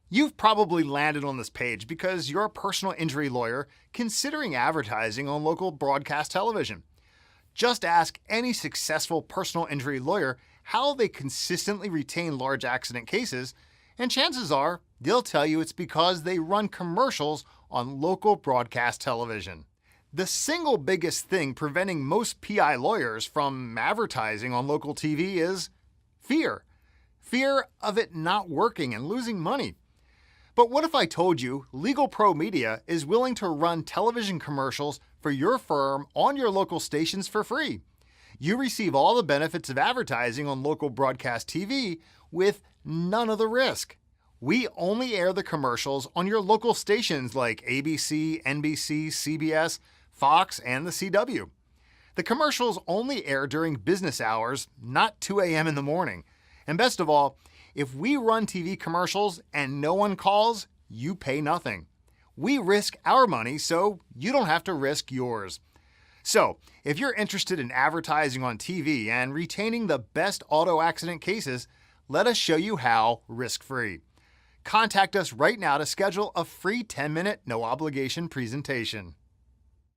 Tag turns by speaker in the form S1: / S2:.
S1: You've probably landed on this page because you're a personal injury lawyer considering advertising on local broadcast television. Just ask any successful personal injury lawyer how they consistently retain large accident cases, and chances are they'll tell you it's because they run commercials on local broadcast television. The single biggest thing preventing most PI lawyers from advertising on local TV is fear. Fear of it not working and losing money. But what if I told you Legal Pro Media is willing to run television commercials for your firm on your local stations for free? You receive all the benefits of advertising on local broadcast TV with none of the risk. We only air the commercials on your local stations like ABC, NBC, CBS, Fox, and the CW. The commercials only air during business hours, not 2 a.m. in the morning. And best of all, if we run TV commercials and no one calls, you pay nothing. We risk our money so you don't have to risk yours. So, if you're interested in advertising on TV and retaining the best auto accident cases, let us show you how risk-free. Contact us right now to schedule a free 10-minute no-obligation presentation.